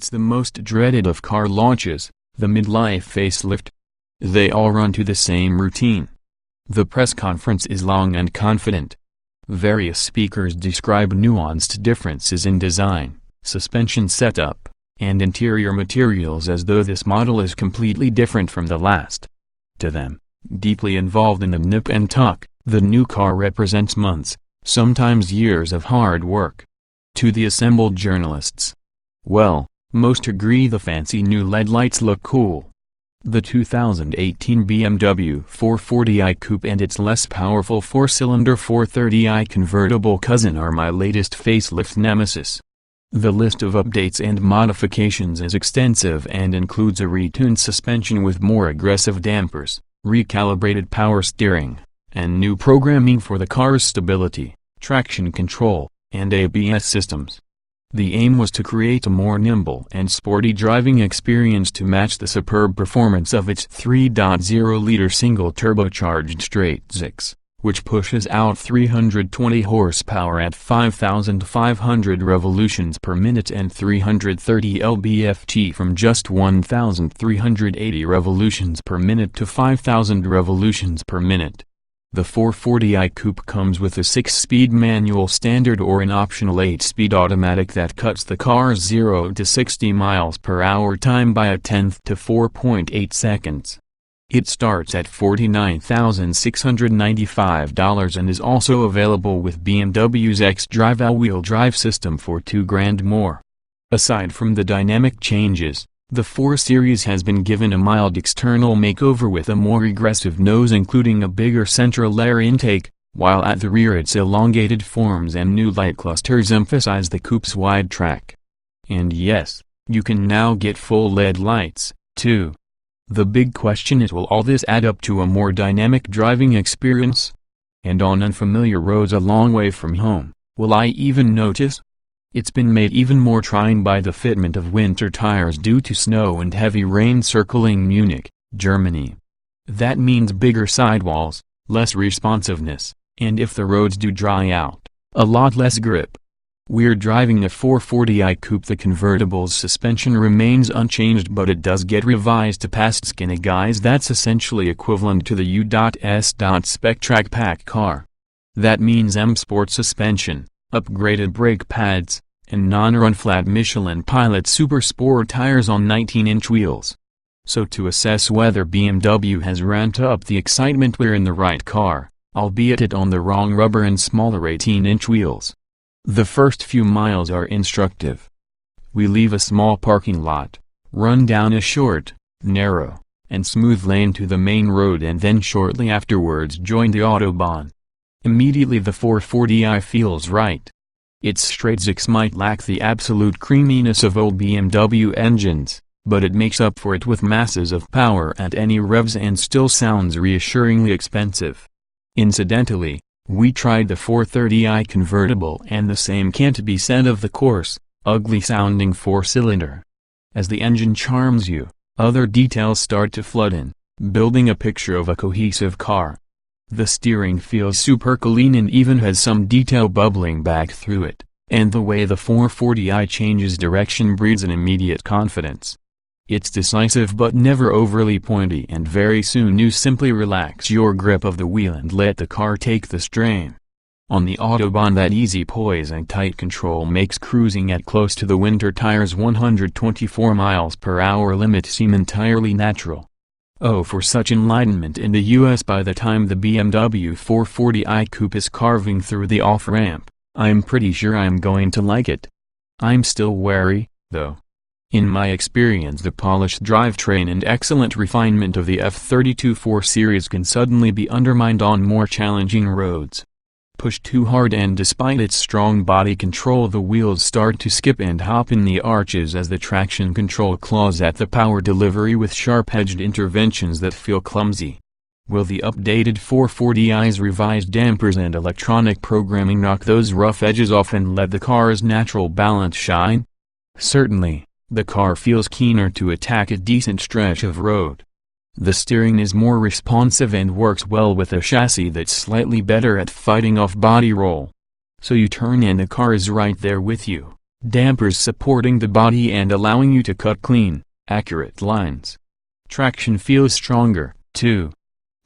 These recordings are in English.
It's the most dreaded of car launches, the midlife facelift. They all run to the same routine. The press conference is long and confident. Various speakers describe nuanced differences in design, suspension setup, and interior materials as though this model is completely different from the last. To them, deeply involved in the nip and tuck, the new car represents months, sometimes years of hard work. To the assembled journalists, well, most agree the fancy new LED lights look cool. The 2018 BMW 440i Coupe and its less powerful four-cylinder 430i convertible cousin are my latest facelift nemesis. The list of updates and modifications is extensive and includes a retuned suspension with more aggressive dampers, recalibrated power steering, and new programming for the car's stability, traction control, and ABS systems. The aim was to create a more nimble and sporty driving experience to match the superb performance of its 3.0-liter single-turbocharged straight-six, which pushes out 320 horsepower at 5,500 revolutions per minute and 330 lb-ft from just 1,380 revolutions per minute to 5,000 revolutions per minute. The 440i Coupe comes with a 6-speed manual standard or an optional 8-speed automatic that cuts the car's 0 to 60 miles per hour time by a tenth to 4.8 seconds. It starts at $49,695 and is also available with BMW's xDrive all-wheel drive system for $2,000 more. Aside from the dynamic changes, the 4 Series has been given a mild external makeover with a more aggressive nose including a bigger central air intake, while at the rear its elongated forms and new light clusters emphasize the coupe's wide track. And yes, you can now get full LED lights, too. The big question is, will all this add up to a more dynamic driving experience? And on unfamiliar roads a long way from home, will I even notice? It's been made even more trying by the fitment of winter tires due to snow and heavy rain circling Munich, Germany. That means bigger sidewalls, less responsiveness, and if the roads do dry out, a lot less grip. We're driving a 440i Coupe. The convertible's suspension remains unchanged, but it does get revised to past skinny guys. That's essentially equivalent to the U.S. Spec Track Pack car. That means M Sport suspension, upgraded brake pads, and non-run flat Michelin Pilot Super Sport tires on 19-inch wheels. So to assess whether BMW has ramped up the excitement, we're in the right car, albeit it on the wrong rubber and smaller 18-inch wheels. The first few miles are instructive. We leave a small parking lot, run down a short, narrow, and smooth lane to the main road, and then shortly afterwards join the Autobahn. Immediately the 440i feels right. Its straight-six might lack the absolute creaminess of old BMW engines, but it makes up for it with masses of power at any revs and still sounds reassuringly expensive. Incidentally, we tried the 430i convertible and the same can't be said of the coarse, ugly-sounding 4-cylinder. As the engine charms you, other details start to flood in, building a picture of a cohesive car. The steering feels super clean and even has some detail bubbling back through it, and the way the 440i changes direction breeds an immediate confidence. It's decisive but never overly pointy, and very soon you simply relax your grip of the wheel and let the car take the strain. On the Autobahn, that easy poise and tight control makes cruising at close to the winter tires 124 miles per hour limit seem entirely natural. Oh, for such enlightenment in the US by the time the BMW 440i Coupe is carving through the off-ramp, I'm pretty sure I'm going to like it. I'm still wary, though. In my experience, the polished drivetrain and excellent refinement of the F32 4 Series can suddenly be undermined on more challenging roads. Pushed too hard, and despite its strong body control, the wheels start to skip and hop in the arches as the traction control claws at the power delivery with sharp-edged interventions that feel clumsy. Will the updated 440i's revised dampers and electronic programming knock those rough edges off and let the car's natural balance shine? Certainly, the car feels keener to attack a decent stretch of road. The steering is more responsive and works well with a chassis that's slightly better at fighting off body roll. So you turn and the car is right there with you, dampers supporting the body and allowing you to cut clean, accurate lines. Traction feels stronger, too.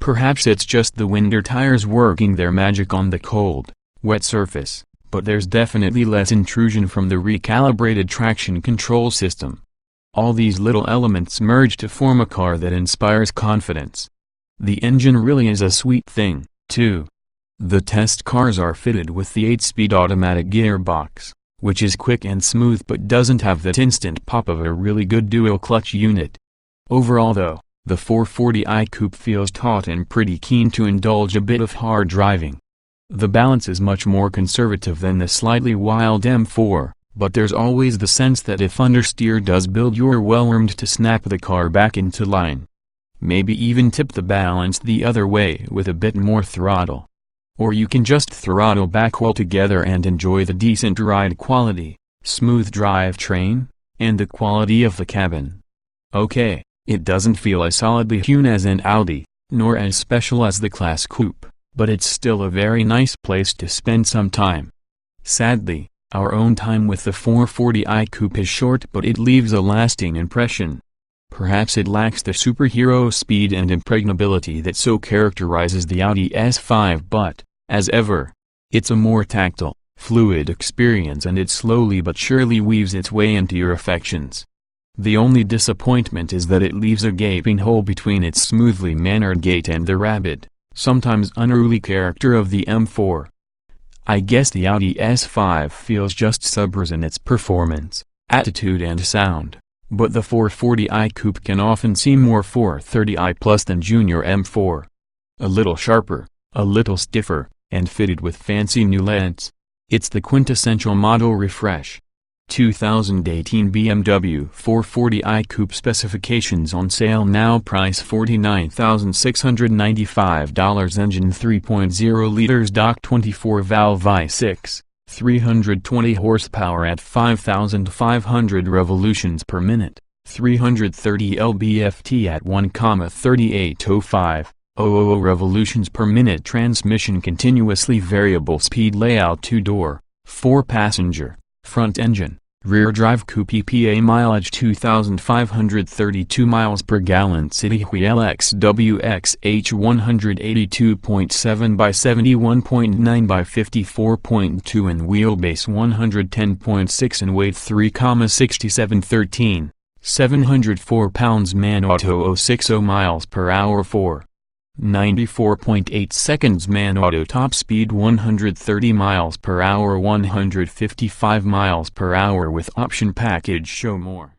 Perhaps it's just the winter tires working their magic on the cold, wet surface, but there's definitely less intrusion from the recalibrated traction control system. All these little elements merge to form a car that inspires confidence. The engine really is a sweet thing, too. The test cars are fitted with the 8-speed automatic gearbox, which is quick and smooth but doesn't have that instant pop of a really good dual-clutch unit. Overall though, the 440i Coupe feels taut and pretty keen to indulge a bit of hard driving. The balance is much more conservative than the slightly wild M4, but there's always the sense that if understeer does build, you're well-armed to snap the car back into line. Maybe even tip the balance the other way with a bit more throttle. Or you can just throttle back altogether and enjoy the decent ride quality, smooth drivetrain, and the quality of the cabin. Okay, it doesn't feel as solidly hewn as an Audi, nor as special as the Class Coupe, but it's still a very nice place to spend some time. Sadly, our own time with the 440i Coupe is short, but it leaves a lasting impression. Perhaps it lacks the superhero speed and impregnability that so characterizes the Audi S5, but, as ever, it's a more tactile, fluid experience, and it slowly but surely weaves its way into your affections. The only disappointment is that it leaves a gaping hole between its smoothly mannered gait and the rabid, sometimes unruly character of the M4. I guess the Audi S5 feels just subpar in its performance, attitude and sound. But the 440i Coupe can often seem more 430i Plus than Junior M4. A little sharper, a little stiffer, and fitted with fancy new LEDs. It's the quintessential model refresh. 2018 BMW 440i Coupe specifications on sale now. Price $49,695. Engine 3.0 liters. Stock 24 valve i6. 320 horsepower at 5,500 revolutions per minute, 330 lb-ft at 1,3805,000 revolutions per minute. Transmission continuously variable speed. Layout 2-door, 4-passenger, front engine, rear drive coupe. EPA mileage 2,532 miles per gallon. City wheel XWXH 182.7 by 71.9 by 54.2 and wheelbase 110.6 and weight 3,6713, 704 pounds. Man auto 060 miles per hour 94.8 seconds. Man auto top speed 130 miles per hour 155 miles per hour with option package. Show more.